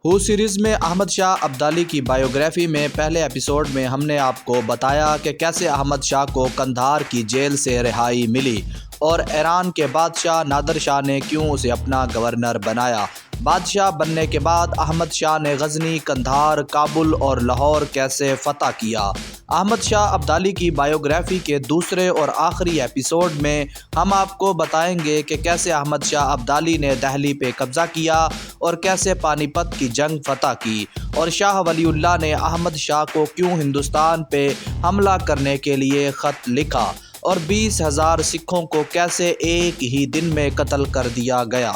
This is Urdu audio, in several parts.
ہو سیریز میں احمد شاہ ابدالی کی بائیوگرافی میں پہلے ایپیسوڈ میں ہم نے آپ کو بتایا کہ کیسے احمد شاہ کو قندھار کی جیل سے رہائی ملی اور ایران کے بادشاہ نادر شاہ نے کیوں اسے اپنا گورنر بنایا۔ بادشاہ بننے کے بعد احمد شاہ نے غزنی، قندھار، کابل اور لاہور کیسے فتح کیا۔ احمد شاہ ابدالی کی بائیوگرافی کے دوسرے اور آخری ایپیسوڈ میں ہم آپ کو بتائیں گے کہ کیسے احمد شاہ ابدالی نے دہلی پہ قبضہ کیا اور کیسے پانی پت کی جنگ فتح کی، اور شاہ ولی اللہ نے احمد شاہ کو کیوں ہندوستان پہ حملہ کرنے کے لیے خط لکھا، اور 20,000 سکھوں کو کیسے ایک ہی دن میں قتل کر دیا گیا۔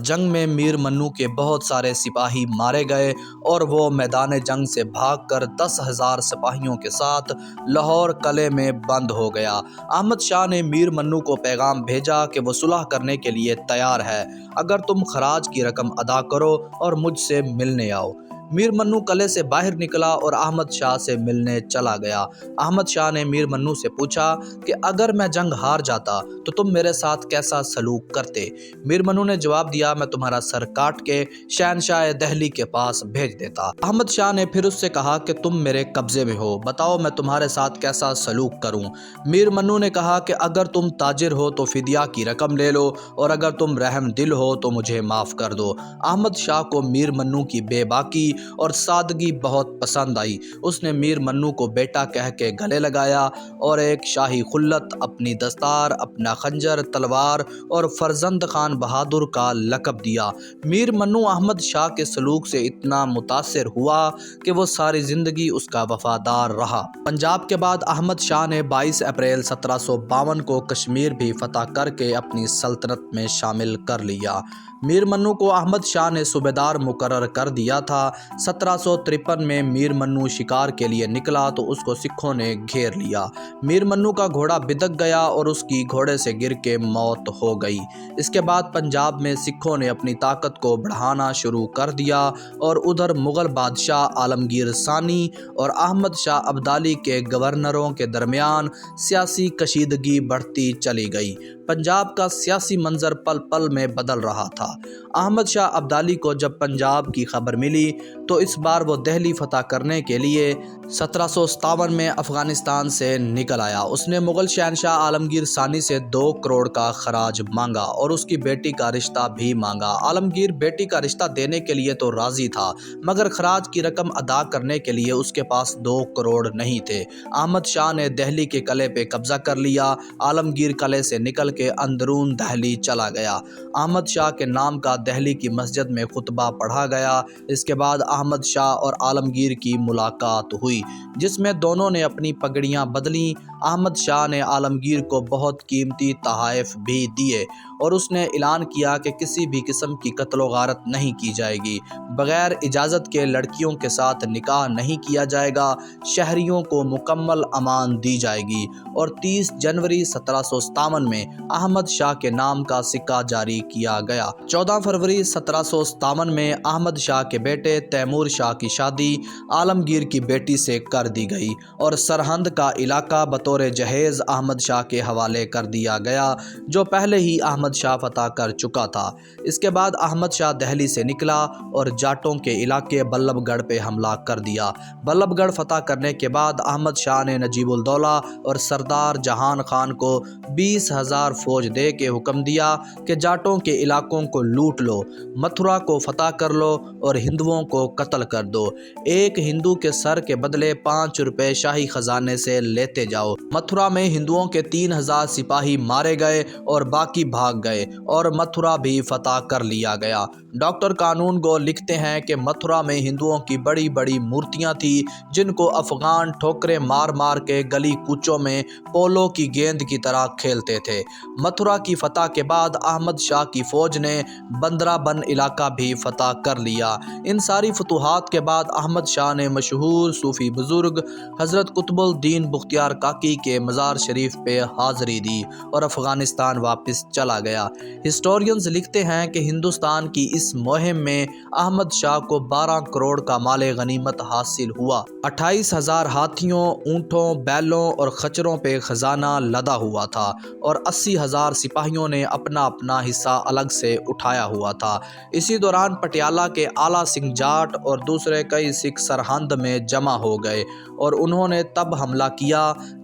جنگ میں میر منو کے بہت سارے سپاہی مارے گئے اور وہ میدان جنگ سے بھاگ کر 10,000 سپاہیوں کے ساتھ لاہور قلعے میں بند ہو گیا۔ احمد شاہ نے میر منو کو پیغام بھیجا کہ وہ صلح کرنے کے لیے تیار ہے اگر تم خراج کی رقم ادا کرو اور مجھ سے ملنے آؤ۔ میر منو قلعے سے باہر نکلا اور احمد شاہ سے ملنے چلا گیا۔ احمد شاہ نے میر منو سے پوچھا کہ اگر میں جنگ ہار جاتا تو تم میرے ساتھ کیسا سلوک کرتے؟ میر منو نے جواب دیا، میں تمہارا سر کاٹ کے شہنشاہ دہلی کے پاس بھیج دیتا۔ احمد شاہ نے پھر اس سے کہا کہ تم میرے قبضے میں ہو، بتاؤ میں تمہارے ساتھ کیسا سلوک کروں؟ میر منو نے کہا کہ اگر تم تاجر ہو تو فدیہ کی رقم لے لو، اور اگر تم رحم دل ہو تو مجھے معاف کر دو۔ احمد شاہ کو میر منو کی بے باکی اور سادگی بہت پسند آئی۔ اس نے میر منو کو بیٹا کہہ کے گلے لگایا اور ایک شاہی خلت، اپنی دستار، اپنا خنجر، تلوار اور فرزند خان بہادر کا لقب دیا۔ میر منو احمد شاہ کے سلوک سے اتنا متاثر ہوا کہ وہ ساری زندگی اس کا وفادار رہا۔ پنجاب کے بعد احمد شاہ نے 22 اپریل 1752 کو کشمیر بھی فتح کر کے اپنی سلطنت میں شامل کر لیا۔ میر منو کو احمد شاہ نے صوبیدار مقرر کر دیا تھا۔ 1753 میں میر منو شکار کے لیے نکلا تو اس کو سکھوں نے گھیر لیا۔ میر منو کا گھوڑا بدک گیا اور اس کی گھوڑے سے گر کے موت ہو گئی۔ اس کے بعد پنجاب میں سکھوں نے اپنی طاقت کو بڑھانا شروع کر دیا اور ادھر مغل بادشاہ عالمگیر ثانی اور احمد شاہ ابدالی کے گورنروں کے درمیان سیاسی کشیدگی بڑھتی چلی گئی۔ پنجاب کا سیاسی منظر پل پل میں بدل رہا تھا۔ احمد شاہ ابدالی کو جب پنجاب کی خبر ملی تو اس بار وہ دہلی فتح کرنے کے لیے 1757 میں افغانستان سے نکل آیا۔ اس نے مغل شہنشاہ عالمگیر ثانی سے 2 کروڑ کا خراج مانگا اور اس کی بیٹی کا رشتہ بھی مانگا۔ عالمگیر بیٹی کا رشتہ دینے کے لیے تو راضی تھا، مگر خراج کی رقم ادا کرنے کے لیے اس کے پاس 2 کروڑ نہیں تھے۔ احمد شاہ نے دہلی کے قلعے پہ قبضہ کر لیا۔ عالمگیر قلعے سے نکل کے اندرون دہلی چلا گیا۔ احمد شاہ کے نام کا دہلی کی مسجد میں خطبہ پڑھا گیا۔ اس کے بعد احمد شاہ اور عالمگیر کی ملاقات ہوئی جس میں دونوں نے اپنی پگڑیاں بدلیں۔ احمد شاہ نے عالمگیر کو بہت قیمتی تحائف بھی دیے اور اس نے اعلان کیا کہ کسی بھی قسم کی قتل و غارت نہیں کی جائے گی، بغیر اجازت کے لڑکیوں کے ساتھ نکاح نہیں کیا جائے گا، شہریوں کو مکمل امان دی جائے گی، اور 30 جنوری 1757 میں احمد شاہ کے نام کا سکہ جاری کیا گیا۔ 14 فروری 1757 میں احمد شاہ کے بیٹے تیمور شاہ کی شادی عالمگیر کی بیٹی سے کر دی گئی اور سرہند کا علاقہ بطور جہیز احمد شاہ کے حوالے کر دیا گیا جو پہلے ہی احمد شاہ فتح کر چکا تھا۔ اس کے بعد احمد شاہ دہلی سے نکلا اور جاٹوں کے علاقے بلب گڑھ پہ حملہ کر دیا۔ بلب گڑھ فتح کرنے کے بعد احمد شاہ نے نجیب الدولہ اور سردار جہان خان کو 20,000 فوج دے کے حکم دیا کہ جاٹوں کے علاقوں کو لوٹ لو، متھرا کو فتح کر لو اور ہندوؤں کو قتل کر دو۔ ایک ہندو کے سر کے بدلے 5 روپے شاہی خزانے سے لیتے جاؤ۔ متھرا میں ہندوؤں کے 3,000 سپاہی مارے گئے اور باقی بھاگ گئے اور متھرا بھی فتح کر لیا گیا۔ ڈاکٹر قانون گو لکھتے ہیں کہ متھرا میں ہندوؤں کی بڑی بڑی مورتیاں تھیں جن کو افغان ٹھوکریں مار مار کے گلی کوچوں میں پولو کی گیند کی طرح کھیلتے تھے۔ متھرا کی فتح کے بعد احمد شاہ کی فوج نے بندرا بن علاقہ بھی فتح کر لیا۔ ان ساری فتوحات کے بعد احمد شاہ نے مشہور صوفی بزرگ حضرت قطب الدین بختیار کاکی باقی کے مزار شریف پہ حاضری دی اور افغانستان واپس چلا گیا۔ ہسٹورینز لکھتے ہیں کہ ہندوستان کی اس مہم میں احمد شاہ کو 12 کروڑ کا مال غنیمت حاصل ہوا۔ 28,000 ہاتھیوں، اونٹوں، بیلوں اور خچروں پہ خزانہ لدا ہوا تھا اور 80,000 سپاہیوں نے اپنا اپنا حصہ الگ سے اٹھایا ہوا تھا۔ اسی دوران پٹیالہ کے آلہ سنگھ جاٹ اور دوسرے کئی سکھ سرہند میں جمع ہو گئے اور انہوں نے تب حملہ کیا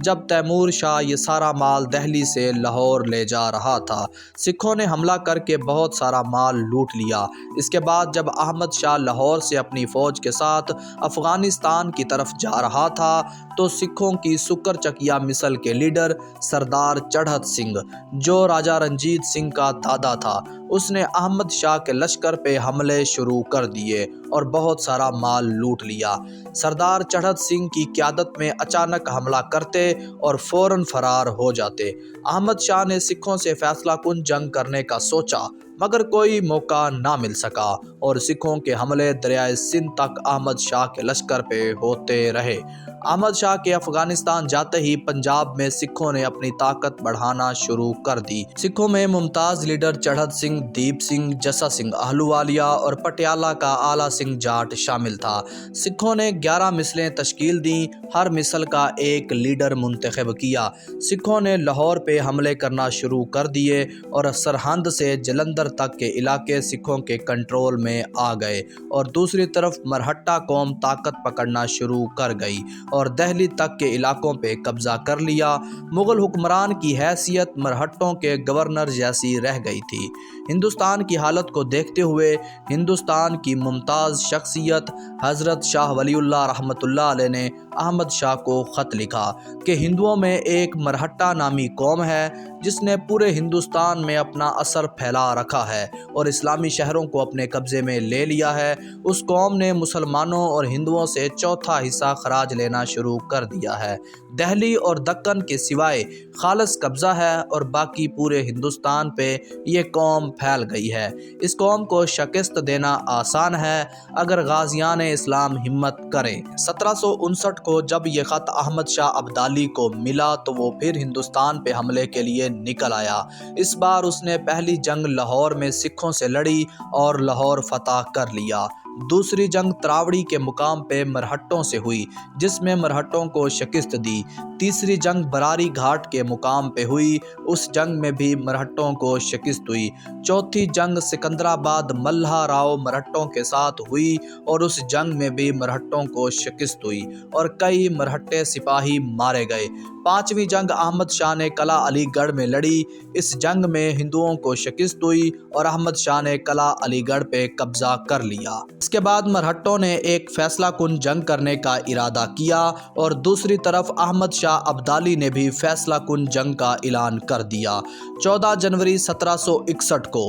جب تیمور شاہ یہ سارا مال دہلی سے لاہور لے جا رہا تھا۔ سکھوں نے حملہ کر کے بہت سارا مال لوٹ لیا۔ اس کے بعد جب احمد شاہ لاہور سے اپنی فوج کے ساتھ افغانستان کی طرف جا رہا تھا تو سکھوں کی سکر چکیا مثل کے لیڈر سردار چڑھت سنگھ، جو راجہ رنجیت سنگھ کا دادا تھا، اس نے احمد شاہ کے لشکر پہ حملے شروع کر دیے اور بہت سارا مال لوٹ لیا۔ سردار چڑھت سنگھ کی قیادت میں اچانک حملہ کرتے اور فوراً فرار ہو جاتے۔ احمد شاہ نے سکھوں سے فیصلہ کن جنگ کرنے کا سوچا مگر کوئی موقع نہ مل سکا اور سکھوں کے حملے دریائے سندھ تک احمد شاہ کے لشکر پہ ہوتے رہے۔ احمد شاہ کے افغانستان جاتے ہی پنجاب میں سکھوں نے اپنی طاقت بڑھانا شروع کر دی۔ سکھوں میں ممتاز لیڈر چڑھت سنگھ، دیپ سنگھ، جسا سنگھ آہلووالیہ اور پٹیالہ کا آلہ سنگھ جاٹ شامل تھا۔ سکھوں نے 11 مثلیں تشکیل دیں، ہر مثل کا ایک لیڈر منتخب کیا۔ سکھوں نے لاہور پہ حملے کرنا شروع کر دیے اور سرہند سے جلندھر تک کے علاقے سکھوں کے کنٹرول میں آ گئے اور دوسری طرف مرہٹہ قوم طاقت پکڑنا شروع کر گئی اور دہلی تک کے علاقوں پہ قبضہ کر لیا۔ مغل حکمران کی حیثیت مرہٹوں کے گورنر جیسی رہ گئی تھی۔ ہندوستان کی حالت کو دیکھتے ہوئے ہندوستان کی ممتاز شخصیت حضرت شاہ ولی اللہ رحمۃ اللہ علیہ نے احمد شاہ کو خط لکھا کہ ہندوؤں میں ایک مرہٹہ نامی قوم ہے جس نے پورے ہندوستان میں اپنا اثر پھیلا رکھا ہے اور اسلامی شہروں کو اپنے قبضے میں لے لیا ہے۔ اس قوم نے مسلمانوں اور ہندوؤں سے چوتھا حصہ خراج لینا شروع کر دیا ہے۔ دہلی اور دکن کے سوائے خالص قبضہ ہے اور باقی پورے ہندوستان پہ یہ قوم پھیل گئی ہے۔ اس قوم کو شکست دینا آسان ہے اگر غازیان اسلام ہمت کریں۔ 1759 کو جب یہ خط احمد شاہ ابدالی کو ملا تو وہ پھر ہندوستان پہ حملے کے لیے نکل آیا۔ اس بار اس نے پہلی جنگ لاہور میں سکھوں سے لڑی اور لاہور فتح کر لیا۔ دوسری جنگ تراوڑی کے مقام پہ مرہٹوں سے ہوئی جس میں مرہٹوں کو شکست دی۔ تیسری جنگ براری گھاٹ کے مقام پہ ہوئی، اس جنگ میں بھی مرہٹوں کو شکست ہوئی۔ چوتھی جنگ سکندرآباد ملہا راؤ مرہٹوں کے ساتھ ہوئی اور اس جنگ میں بھی مرہٹوں کو شکست ہوئی اور کئی مرہٹے سپاہی مارے گئے۔ پانچویں جنگ احمد شاہ نے قلعہ علی گڑھ میں لڑی، اس جنگ میں ہندوؤں کو شکست ہوئی اور احمد شاہ نے قلعہ علی گڑھ پہ قبضہ کر لیا۔ اس کے بعد مرہٹوں نے ایک فیصلہ کن جنگ کرنے کا ارادہ کیا اور دوسری طرف احمد شاہ ابدالی نے بھی فیصلہ کن جنگ کا اعلان کر دیا۔ 14 جنوری 1761 کو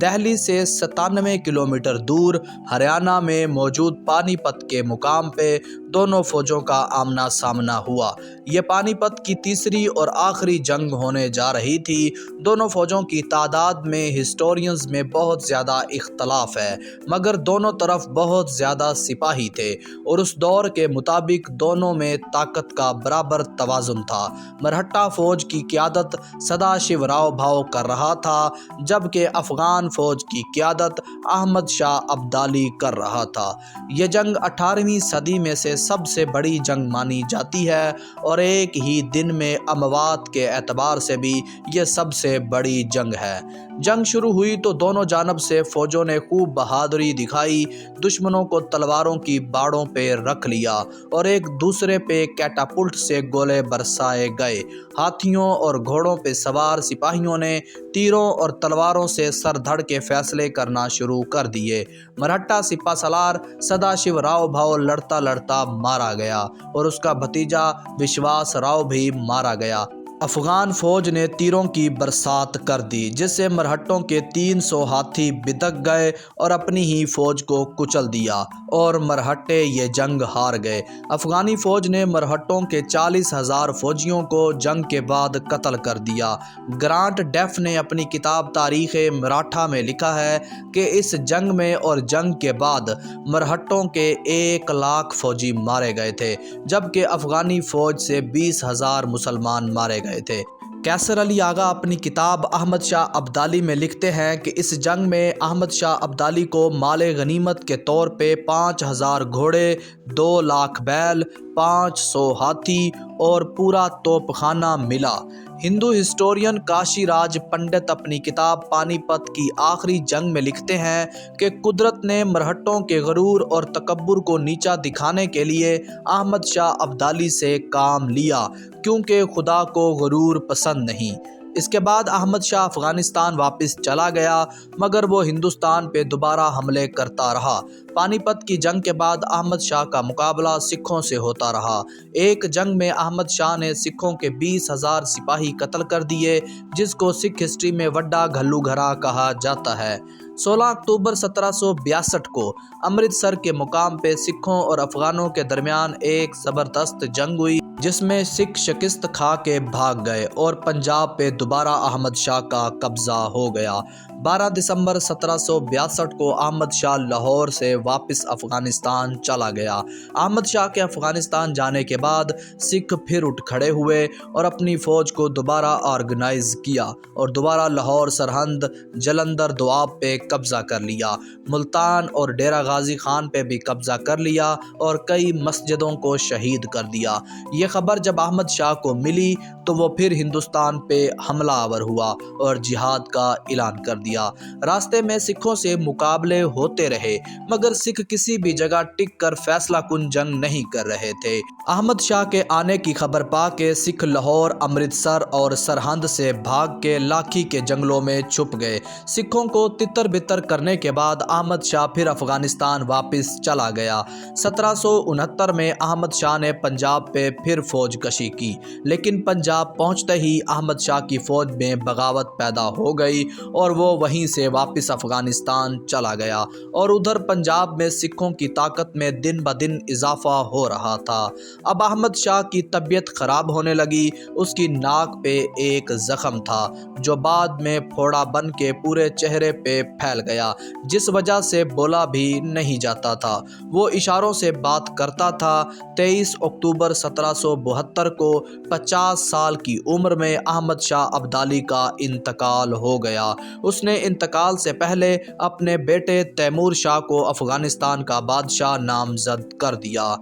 دہلی سے 97 کلومیٹر دور ہریانہ میں موجود پانی پت کے مقام پہ دونوں فوجوں کا آمنا سامنا ہوا۔ یہ پانی پت کی تیسری اور آخری جنگ ہونے جا رہی تھی۔ دونوں فوجوں کی تعداد میں ہسٹورینز میں بہت زیادہ اختلاف ہے مگر دونوں طرف بہت زیادہ سپاہی تھے اور اس دور کے مطابق دونوں میں طاقت کا برابر توازن تھا۔ مرہٹہ فوج کی قیادت سدا شیو راؤ بھاؤ کر رہا تھا جبکہ افغان فوج کی قیادت احمد شاہ ابدالی کر رہا تھا۔ یہ جنگ 18ویں صدی میں سے سب سے بڑی جنگ مانی جاتی ہے اور ایک ہی دن میں اموات کے اعتبار سے بھی یہ سب سے بڑی جنگ ہے۔ جنگ شروع ہوئی تو دونوں جانب سے فوجوں نے خوب بہادری دکھائی، دشمنوں کو تلواروں کی باڑوں پہ رکھ لیا اور ایک دوسرے پہ کیٹاپلٹ سے گولے برسائے گئے۔ ہاتھیوں اور گھوڑوں پہ سوار سپاہیوں نے تیروں اور تلواروں سے سر دھڑ کے فیصلے کرنا شروع کر دیے۔ مرہٹہ سپہ سالار سدا شیو راؤ بھاؤ لڑتا لڑتا مارا گیا اور اس کا بھتیجا وشواس راؤ بھی مارا گیا۔ افغان فوج نے تیروں کی برسات کر دی جس سے مرہٹوں کے 300 ہاتھی بدک گئے اور اپنی ہی فوج کو کچل دیا اور مرہٹے یہ جنگ ہار گئے۔ افغانی فوج نے مرہٹوں کے 40,000 فوجیوں کو جنگ کے بعد قتل کر دیا۔ گرانٹ ڈیف نے اپنی کتاب تاریخ مراٹھا میں لکھا ہے کہ اس جنگ میں اور جنگ کے بعد مرہٹوں کے 1 لاکھ فوجی مارے گئے تھے جبکہ افغانی فوج سے 20,000 مسلمان مارے گئے تھے۔ کیسر علی آغا اپنی کتاب احمد شاہ ابدالی میں لکھتے ہیں کہ اس جنگ میں احمد شاہ ابدالی کو مال غنیمت کے طور پہ 5,000 گھوڑے، 2 لاکھ بیل، 500 ہاتھی اور پورا توپ خانہ ملا۔ ہندو ہسٹورین کاشی راج پنڈت اپنی کتاب پانی پت کی آخری جنگ میں لکھتے ہیں کہ قدرت نے مرہٹوں کے غرور اور تکبر کو نیچا دکھانے کے لیے احمد شاہ ابدالی سے کام لیا کیونکہ خدا کو غرور پسند نہیں۔ اس کے بعد احمد شاہ افغانستان واپس چلا گیا مگر وہ ہندوستان پہ دوبارہ حملے کرتا رہا۔ پانی پت کی جنگ کے بعد احمد شاہ کا مقابلہ سکھوں سے ہوتا رہا۔ ایک جنگ میں احمد شاہ نے سکھوں کے 20,000 سپاہی قتل کر دیے جس کو سکھ ہسٹری میں وڈا گھلو گھرا کہا جاتا ہے۔ 16 اکتوبر 1762 کو امرتسر کے مقام پہ سکھوں اور افغانوں کے درمیان ایک زبردست جنگ ہوئی جس میں سکھ شکست کھا کے بھاگ گئے اور پنجاب پہ دوبارہ احمد شاہ کا قبضہ ہو گیا۔ 12 دسمبر 1762 کو احمد شاہ لاہور سے واپس افغانستان چلا گیا۔ احمد شاہ کے افغانستان جانے کے بعد سکھ پھر اٹھ کھڑے ہوئے اور اپنی فوج کو دوبارہ آرگنائز کیا اور دوبارہ لاہور، سرہند، جلندر، دواب پہ قبضہ کر لیا۔ ملتان اور ڈیرہ غازی خان پہ بھی قبضہ کر لیا اور کئی مسجدوں کو شہید کر دیا۔ یہ خبر جب احمد شاہ کو ملی تو وہ پھر ہندوستان پہ حملہ آور ہوا اور جہاد کا اعلان کر دیا۔ راستے میں سکھوں سے مقابلے ہوتے رہے مگر سکھ کسی بھی جگہ ٹک کر فیصلہ کن جنگ نہیں کر رہے تھے۔ احمد شاہ کے آنے کی خبر پا کے سکھ لاہور، امرتسر اور سرہند سے بھاگ کے لاکھی کے جنگلوں میں چھپ گئے۔ سکھوں کو تتر بتر کرنے کے بعد احمد شاہ پھر افغانستان واپس چلا گیا۔ 1769 میں احمد شاہ نے پنجاب پہ پھر فوج کشی کی لیکن پنجاب پہنچتے ہی احمد شاہ کی فوج میں بغاوت پیدا ہو گئی اور وہ وہیں سے واپس افغانستان چلا گیا اور ادھر پنجاب میں سکھوں کی طاقت میں دن بدن اضافہ ہو رہا تھا۔ اب احمد شاہ کی طبیعت خراب ہونے لگی۔ اس کی ناک پہ ایک زخم تھا جو بعد میں پھوڑا بن کے پورے چہرے پہ پھیل گیا جس وجہ سے بولا بھی نہیں جاتا تھا۔ وہ اشاروں سے بات کرتا تھا۔ 23 اکتوبر 1772 کو 50 سال کی عمر میں احمد شاہ ابدالی کا انتقال ہو گیا۔ اس نے انتقال سے پہلے اپنے بیٹے تیمور شاہ کو افغانستان کا بادشاہ نامزد کر دیا۔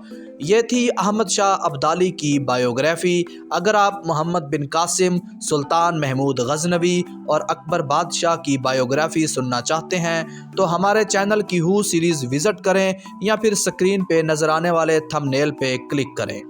یہ تھی احمد شاہ ابدالی کی بائیوگرافی۔ اگر آپ محمد بن قاسم، سلطان محمود غزنوی اور اکبر بادشاہ کی بائیوگرافی سننا چاہتے ہیں تو ہمارے چینل کی ہو سیریز وزٹ کریں یا پھر سکرین پہ نظر آنے والے تھمب نیل پہ کلک کریں۔